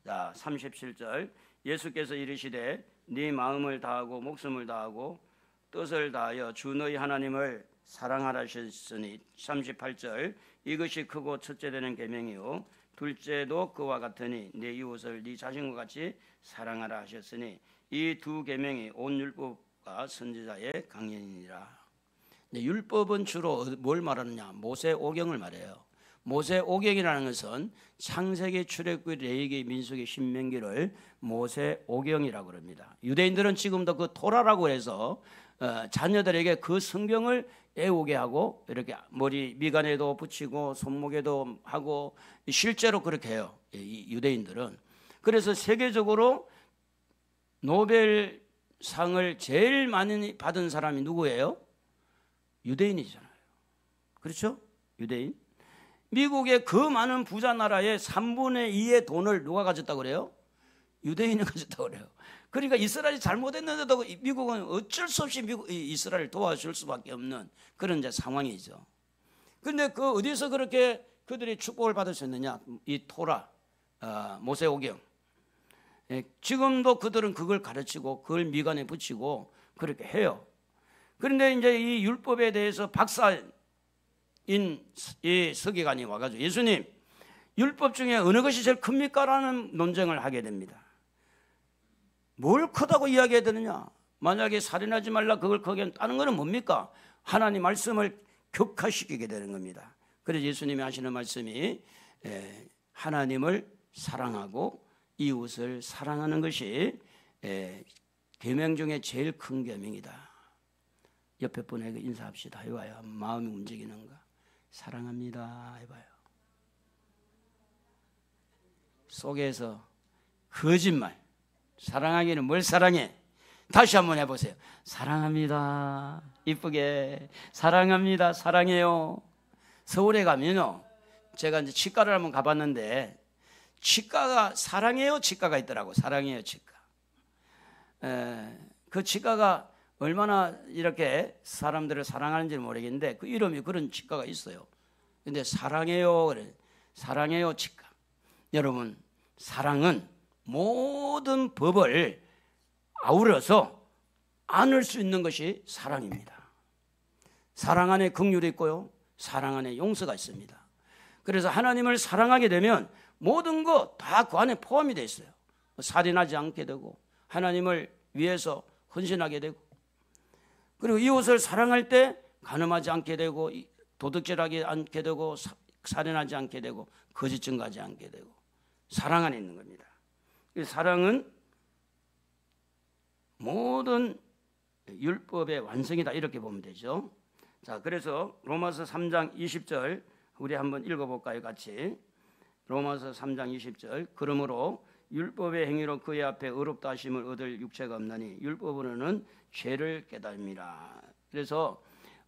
자, 37절. 예수께서 이르시되 네 마음을 다하고 목숨을 다하고 뜻을 다하여 주 너희 하나님을 사랑하라 하셨으니. 38절. 이것이 크고 첫째 되는 계명이요 둘째도 그와 같으니 네 이웃을 네 자신과 같이 사랑하라 하셨으니 이 두 계명이 온 율법과 선지자의 강론이니라. 율법은 주로 뭘 말하느냐? 모세오경을 말해요. 모세오경이라는 것은 창세기, 출애굽기, 레위기, 민수기, 신명기를 모세오경이라고 그럽니다. 유대인들은 지금도 그 토라라고 해서 자녀들에게 그 성경을 외우게 하고 이렇게 머리 미간에도 붙이고 손목에도 하고 실제로 그렇게 해요. 이 유대인들은. 그래서 세계적으로 노벨상을 제일 많이 받은 사람이 누구예요? 유대인이잖아요. 그렇죠? 유대인. 미국의 그 많은 부자 나라의 3분의 2의 돈을 누가 가졌다고 그래요? 유대인이 가졌다고 그래요. 그러니까 이스라엘이 잘못했는데도 미국은 어쩔 수 없이 이스라엘을 도와줄 수밖에 없는 그런 이제 상황이죠. 그런데 그 어디서 그렇게 그들이 축복을 받을 수 있느냐? 이 토라, 모세오경. 지금도 그들은 그걸 가르치고 그걸 미간에 붙이고 그렇게 해요. 그런데 이제 이 율법에 대해서 박사인 이 서기관이 와가지고 예수님, 율법 중에 어느 것이 제일 큽니까? 라는 논쟁을 하게 됩니다. 뭘 크다고 이야기해야 되느냐? 만약에 살인하지 말라 그걸 거기에 따는 것은 뭡니까? 하나님 말씀을 격화시키게 되는 겁니다. 그래서 예수님이 하시는 말씀이 하나님을 사랑하고 이웃을 사랑하는 것이 계명 중에 제일 큰 계명이다. 옆에 분에게 인사합시다. 해봐요. 마음이 움직이는가? 사랑합니다. 해봐요. 속에서 거짓말. 사랑하기는 뭘 사랑해? 다시 한번 해보세요. 사랑합니다. 이쁘게. 사랑합니다. 사랑해요. 서울에 가면요, 제가 이제 치과를 한번 가봤는데 치과가 사랑해요 치과가 있더라고. 사랑해요 치과. 그 치과가 얼마나 이렇게 사람들을 사랑하는지는 모르겠는데 그 이름이 그런 치과가 있어요. 근데 사랑해요 그래. 사랑해요 치과. 여러분, 사랑은 모든 법을 아우러서 안을 수 있는 것이 사랑입니다. 사랑 안에 긍휼이 있고요, 사랑 안에 용서가 있습니다. 그래서 하나님을 사랑하게 되면 모든 것 다 그 안에 포함이 되어 있어요. 살인하지 않게 되고 하나님을 위해서 헌신하게 되고, 그리고 이웃을 사랑할 때 간음하지 않게 되고 도둑질하지 않게 되고 살인하지 않게 되고 거짓 증거하지 않게 되고 사랑 안에 있는 겁니다. 이 사랑은 모든 율법의 완성이다 이렇게 보면 되죠. 자, 그래서 로마서 3장 20절 우리 한번 읽어볼까요? 같이. 로마서 3장 20절. 그러므로 율법의 행위로 그의 앞에 의롭다 하심을 얻을 육체가 없나니 율법으로는 죄를 깨달음이라. 그래서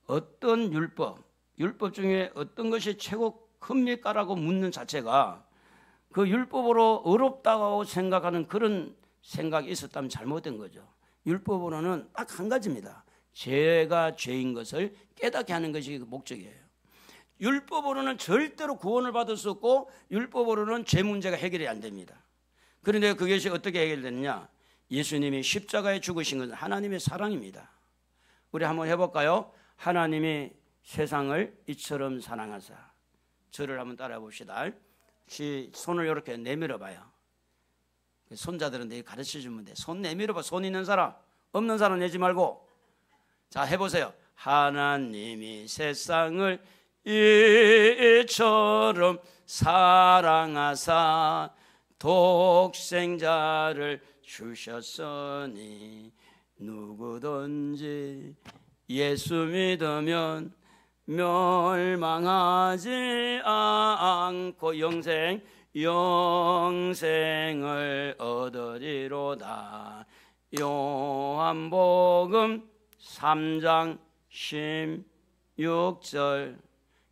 어떤 율법 중에 어떤 것이 최고 큽니까? 라고 묻는 자체가 그 율법으로 의롭다고 생각하는 그런 생각이 있었다면 잘못된 거죠. 율법으로는 딱 한 가지입니다. 죄가 죄인 것을 깨닫게 하는 것이 그 목적이에요. 율법으로는 절대로 구원을 받을 수 없고 율법으로는 죄 문제가 해결이 안 됩니다. 그런데 그것이 어떻게 해결되느냐? 예수님이 십자가에 죽으신 것은 하나님의 사랑입니다. 우리 한번 해볼까요? 하나님이 세상을 이처럼 사랑하사. 저를 한번 따라 봅시다. 손을 이렇게 내밀어 봐요. 손자들은 내가 가르쳐 주면 돼. 손 내밀어 봐. 손 있는 사람, 없는 사람 내지 말고. 자, 해보세요. 하나님이 세상을 이처럼 사랑하사 독생자를 주셨으니 누구든지 예수 믿으면 멸망하지 않고 영생을 얻으리로다. 요한복음 3장 16절.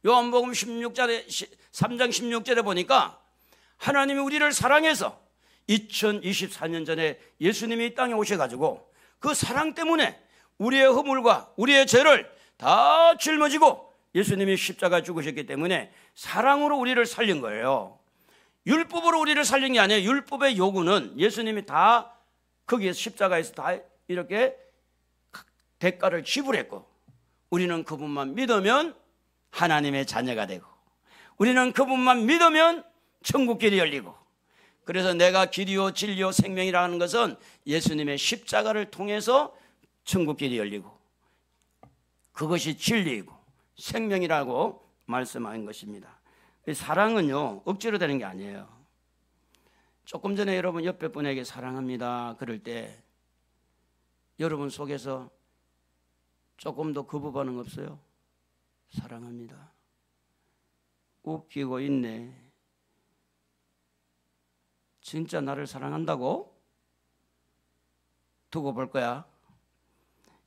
요한복음 3장 16절에 보니까 하나님이 우리를 사랑해서 2024년 전에 예수님이 이 땅에 오셔가지고 그 사랑 때문에 우리의 허물과 우리의 죄를 다 짊어지고 예수님이 십자가에 죽으셨기 때문에 사랑으로 우리를 살린 거예요. 율법으로 우리를 살린 게 아니에요. 율법의 요구는 예수님이 다 거기에서 십자가에서 다 이렇게 대가를 지불했고, 우리는 그분만 믿으면 하나님의 자녀가 되고, 우리는 그분만 믿으면 천국길이 열리고, 그래서 내가 길이요 진리요 생명이라는 것은 예수님의 십자가를 통해서 천국길이 열리고 그것이 진리이고 생명이라고 말씀한 것입니다. 사랑은요 억지로 되는 게 아니에요. 조금 전에 여러분 옆에 분에게 사랑합니다 그럴 때 여러분 속에서 조금 더 그 반응 없어요? 사랑합니다. 웃기고 있네. 진짜 나를 사랑한다고? 두고 볼 거야.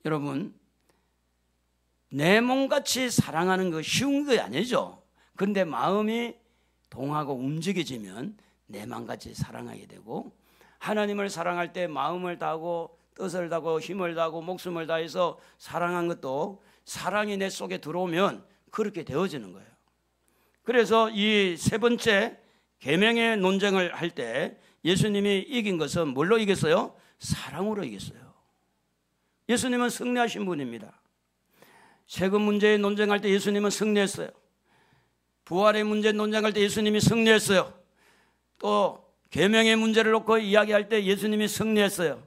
여러분, 내 몸같이 사랑하는 거 쉬운 거 아니죠. 그런데 마음이 동하고 움직여지면 내 마음같이 사랑하게 되고, 하나님을 사랑할 때 마음을 다하고 뜻을 다하고 힘을 다하고 목숨을 다해서 사랑한 것도 사랑이 내 속에 들어오면 그렇게 되어지는 거예요. 그래서 이 세 번째 계명의 논쟁을 할 때 예수님이 이긴 것은 뭘로 이겼어요? 사랑으로 이겼어요. 예수님은 승리하신 분입니다. 세금 문제에 논쟁할 때 예수님은 승리했어요. 부활의 문제 논쟁할 때 예수님이 승리했어요. 또 계명의 문제를 놓고 이야기할 때 예수님이 승리했어요.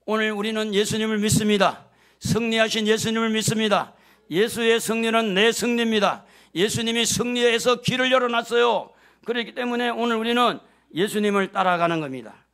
오늘 우리는 예수님을 믿습니다. 승리하신 예수님을 믿습니다. 예수의 승리는 내 승리입니다. 예수님이 승리해서 길을 열어놨어요. 그렇기 때문에 오늘 우리는 예수님을 따라가는 겁니다.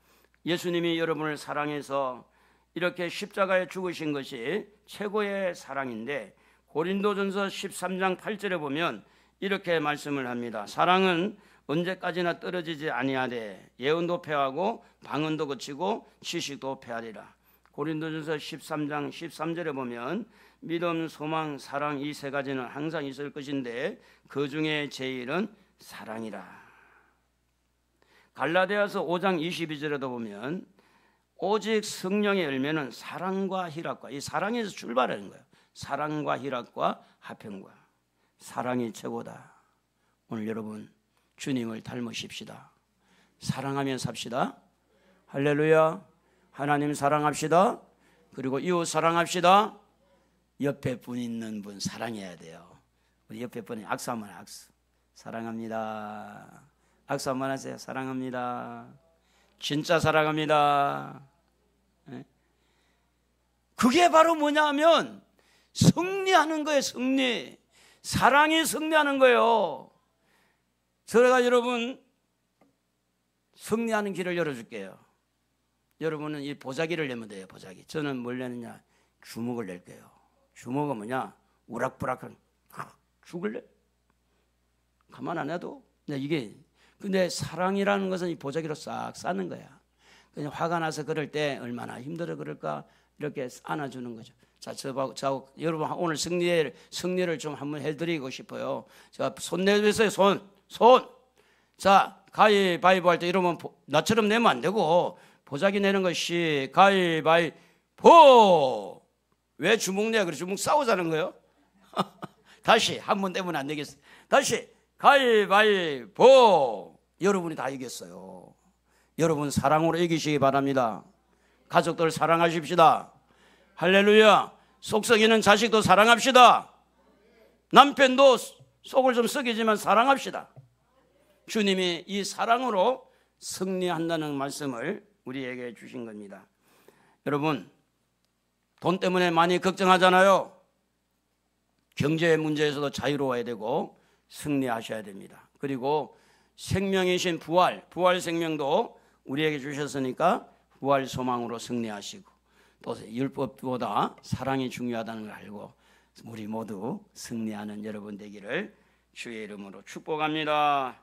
예수님이 여러분을 사랑해서 이렇게 십자가에 죽으신 것이 최고의 사랑인데, 고린도전서 13장 8절에 보면 이렇게 말씀을 합니다. 사랑은 언제까지나 떨어지지 아니하되 예언도 패하고 방언도 거치고 지식도 패하리라. 고린도전서 13장 13절에 보면 믿음, 소망, 사랑 이 세 가지는 항상 있을 것인데 그 중에 제일은 사랑이라. 갈라디아서 5장 22절에도 보면 오직 성령의 열매는 사랑과 희락과, 이 사랑에서 출발하는 거예요. 사랑과 희락과 화평과. 사랑이 최고다. 오늘 여러분 주님을 닮으십시다. 사랑하며 삽시다. 할렐루야. 하나님 사랑합시다. 그리고 이웃 사랑합시다. 옆에 분 있는 분 사랑해야 돼요. 우리 옆에 분이 악수 한번 악수. 사랑합니다. 악수 한번 하세요. 사랑합니다. 진짜 사랑합니다. 그게 바로 뭐냐 하면 승리하는 거예요. 승리. 사랑이 승리하는 거예요. 제가 여러분 승리하는 길을 열어줄게요. 여러분은 이 보자기를 내면 돼요. 보자기. 저는 뭘 내느냐, 주먹을 낼게요. 주먹은 뭐냐, 우락부락한 죽을래? 가만 안 해도. 이게 근데 사랑이라는 것은 이 보자기로 싹 싸는 거야. 그냥 화가 나서 그럴 때 얼마나 힘들어 그럴까 이렇게 안아주는 거죠. 자, 저 여러분 오늘 승리를 좀 한번 해드리고 싶어요. 자, 손 내주세요. 손. 자, 가위바위보 할 때 이러면 나처럼 내면 안 되고 보자기 내는 것이 가위바위보. 왜 주먹 내야 그래? 주먹 싸우자는 거예요? 다시 한 번 떼면 안 되겠어요. 다시 가위바위보. 여러분이 다 이겼어요. 여러분 사랑으로 이기시기 바랍니다. 가족들 사랑하십시다. 할렐루야. 속 썩이는 자식도 사랑합시다. 남편도 속을 좀 썩이지만 사랑합시다. 주님이 이 사랑으로 승리한다는 말씀을 우리에게 주신 겁니다. 여러분, 돈 때문에 많이 걱정하잖아요. 경제 문제에서도 자유로워야 되고 승리하셔야 됩니다. 그리고 생명이신 부활 생명도 우리에게 주셨으니까 부활 소망으로 승리하시고, 또 율법보다 사랑이 중요하다는 걸 알고 우리 모두 승리하는 여러분 되기를 주의 이름으로 축복합니다.